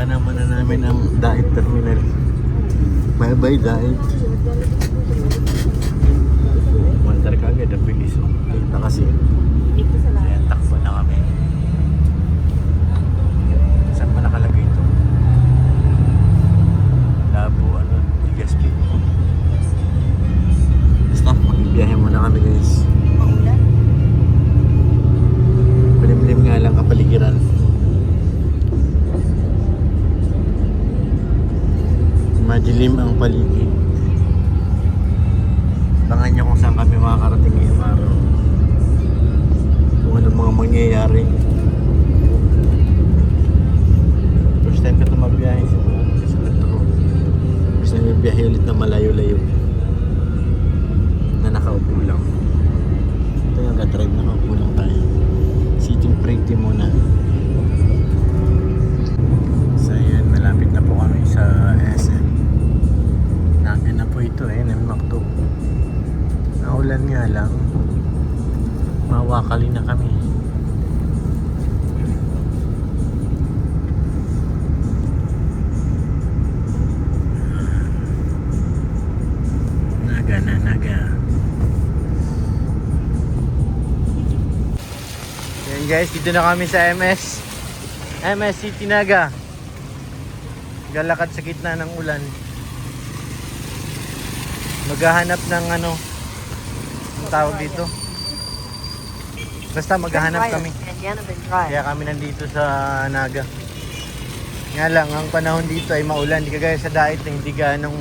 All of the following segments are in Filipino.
Dadaanan muna namin ang Daet Terminal. Bye-bye Daet. Mandar ka agad ang bilis. Kita kasi. Ayan, takbo na kami. Saan ba nakalagay ito? Labo, Legazpi. Basta, magbibiyahe muna kami guys. Malimlim nga lang kapaligiran. Madilim ang paligid. Tangan nyo kung saan kami makakarating ngayong araw. Kung ano mga mangyayari. First time ko ito mabiyahe sa metro. First time mabiyahe ulit na malayo-layo. Na nakaupo lang. Ito yung nag-drive, nakaupo lang tayo. Sitting pretty muna. So yun, malapit na po kami sa SM. Namin na po ito McDo. Naulan nga lang. Mawakali na kami. Naga na, naga. Yan guys, dito na kami sa MS City Naga. Galakad sa gitna ng ulan. Maghahanap ng ang tawag dito. Basta maghahanap kami. Kaya kami nandito sa Naga. Nga lang, ang panahon dito ay maulan. Hindi kagaya sa Daet na hindi ganong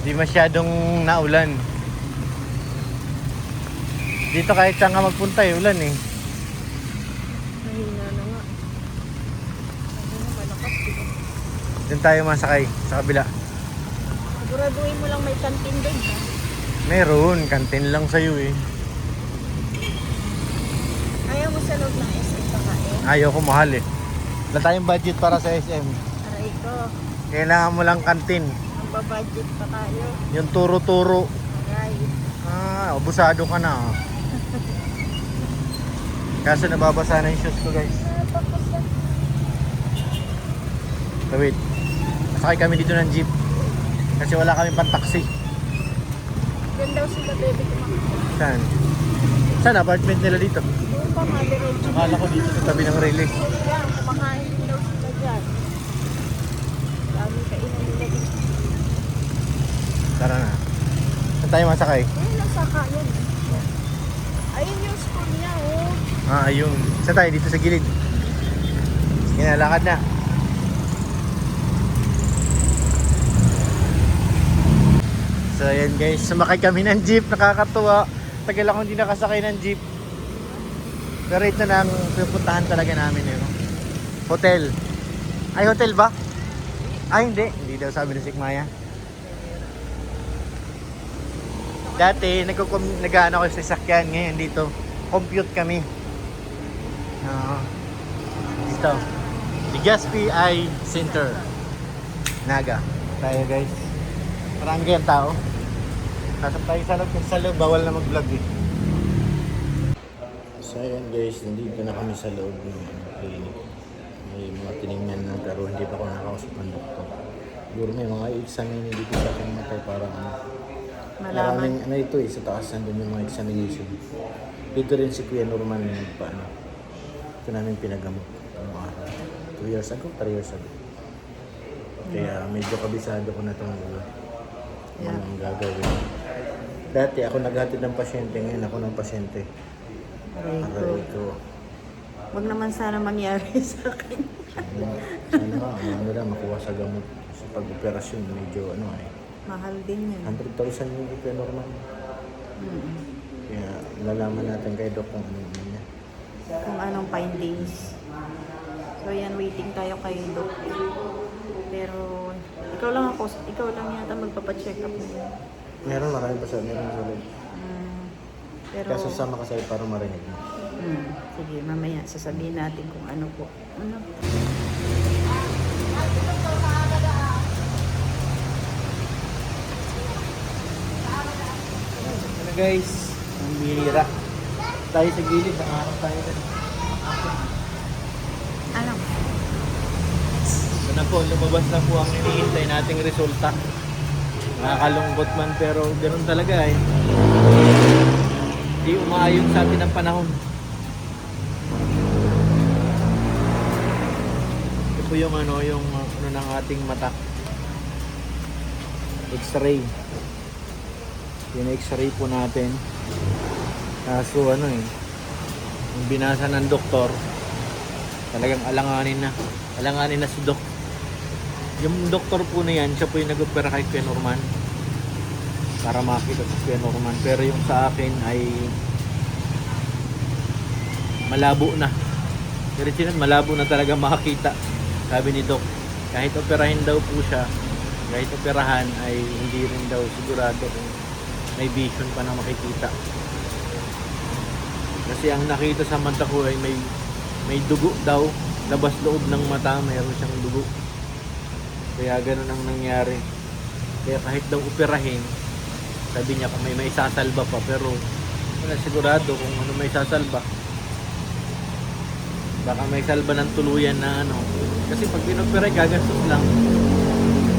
hindi masyadong naulan. Dito kahit saan ka magpunta ulan eh. Mahina na nga. Malakas dito. Doon tayo masakay sa kabila. Siguraduhin mo lang may kantin din, ha? Meron, kantin lang sa'yo eh. Ayaw mo sa loob ng SM kakain? Ayaw ko mahal eh. Wala tayong budget para sa SM. Aray ko, Kailangan mo lang kantin. ang babudget pa tayo. Yung turo-turo. Aray. Abusado ka na. Kaso nababasa na yung shoes ko guys. So wait. Masakay kami dito ng jeep. Kasi wala kami pang taxi. Yan daw sila baby kumakita. Saan? Saan apartment nila dito? Doon pa, madiretso. Akala ko dito sa tabi ng release. Yan, kumakain din daw sila dyan. Dami kainan nila dito. Tara na. Saan tayo masakay? Ayun lang saka yan. Ayun yung school niya, oh. Ayun. Saan tayo? Dito sa gilid. Sige na, lakad na. So ayan guys, sumakay kami ng jeep, nakakatuwa. Tagal ako hindi nakasakay ng jeep. Pero ito na ang pupuntahan talaga namin Hotel. Ay, hotel ba? Ay, hindi. Hindi daw sabi ni Sikmaya. Dati, nag-ano ko sa sakyan. Ngayon dito, compute kami. Dito. Legazpi Eye Center. Naga. Tayo guys. Marami kayang tao. Pasok tayo sa loob. Kasi sa loob, bawal na mag-vlog eh. So ayan guys, nandito na kami sa loob ng clinic. May mga tinignan na pero hindi pa ako nakausap ng doktor. Siguro may mga examine dito sa aking mata para maraming ito sa taas nandun yung mga examination. Dito rin si Kuya Norman ito namin pinagamot ng araw. 2 years ago, 3 years ago. Kaya medyo kabisado ko na itong ang gagawin. Dati ako naghatid ng pasyente, ngayon ako ng pasyente. Aray ko. Wag naman sana mangyari sa akin. Sana nga, makuha sa gamot. Sa pag-operasyon, medyo Mahal din yan. 100,000 yung ito normal. Kaya lalaman natin kay Doc kung ano niya. Kung anong findings. So yan, waiting tayo kay Doc. Pero ikaw lang yata magpapacheck up mo. Meron marami pa sa loob. Pero Kaya sasama ka sa'yo para marinig mo. sige, mamaya sasabihin natin kung ano po. Ano? Ano guys, ang bihira. Tayo sa gilid, nakaharap tayo. Ano? na po, lumabas na po ang hinihintay nating resulta. Nakakalungkot man pero ganun talaga eh. Hindi umaayon sa atin ang panahon. Ito po yung ano ng ating mata. X-ray. Yung X-ray po natin. Kaso ano eh, yung binasa ng doktor, talagang alanganin na si Doc. Yung doktor po na yan, siya po yung nag-opera kay Kuya Norman para makita si Kuya Norman. Pero yung sa akin ay malabo na. Pero malabo na talaga makakita. Sabi ni Doc, kahit operahin daw po siya, kahit operahan ay hindi rin daw sigurado kung may vision pa na makikita. Kasi ang nakita sa mata ko ay may dugo daw, labas loob ng mata, mayroon siyang dugo. Kaya ganun ang nangyari. Kaya kahit daw operahin, sabi niya kung may sasalba pa, pero wala sigurado kung ano may sasalba. Baka may salba ng tuluyan na ano. Kasi pag pinopera, gagastos lang.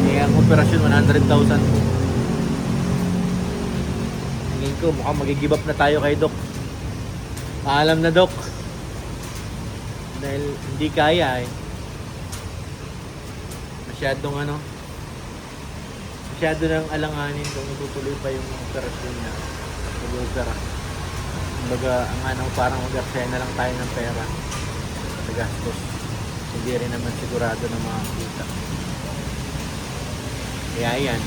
Eh, ang operasyon 100,000. Tingin ko mukhang mag-give up na tayo kay Doc. Paalam na, Doc. Dahil hindi kaya eh. Masyado nang alanganin kung itutuloy pa yung operasyon niya. Mag-opera. Kumbaga, ang ano, parang mag-aksaya na lang tayo ng pera sa gastos. Hindi rin naman sigurado na makakita. Kaya yan.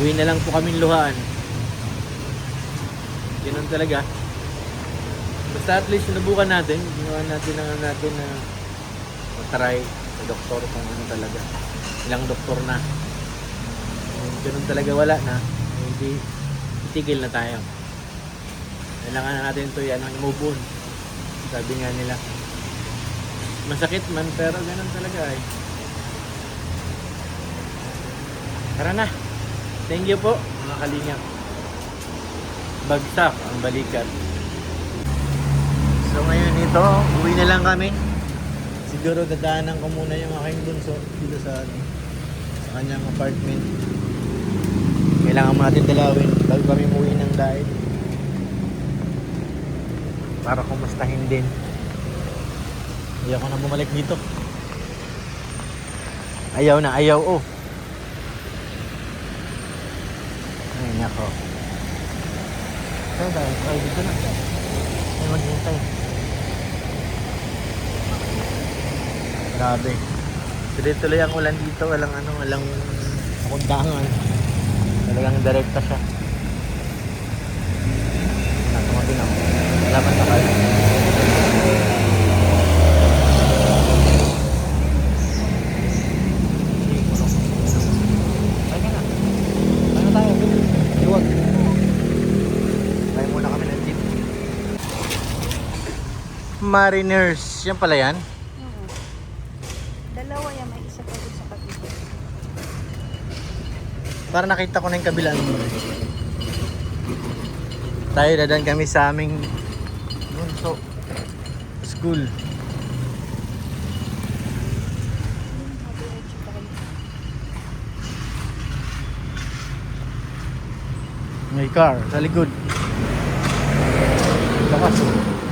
Uwi na lang po kaming luhaan. Ganun talaga. Basta at least sinubukan natin. Ginawa natin na matry sa doktor kung ano talaga. Ilang doktor na. Ganun talaga wala na. Hindi itigil na tayo. Kailangan na natin ito yan ang move on. Sabi nga nila. Masakit man pero ganun talaga eh. Tara na. Thank you po mga kalingap. Bagsak ang balikat. So ngayon ito, uwi na lang kami. Siguro dadaanan ko muna yung aking bunso dito sa kanyang apartment. Kailangan natin dalawin bago kami umuwi ng dahil. Para kumustahin din. Ayaw ko na bumalik dito. Ayaw na, ayaw oh. Ay nako. Ay dito na. Ay maghintay. Grabe. Tuloy-tuloy ang ulan dito. Walang kundangan. Talagang direkta siya. Tumabi na. Laban na kayo. Mariners, yan pala yan? Dalawa yan, may isa pa sa kapito. Para nakita ko na yung kabilang. Tayo dadan kami sa aming bunso school. May car sa likod. Lakas oh.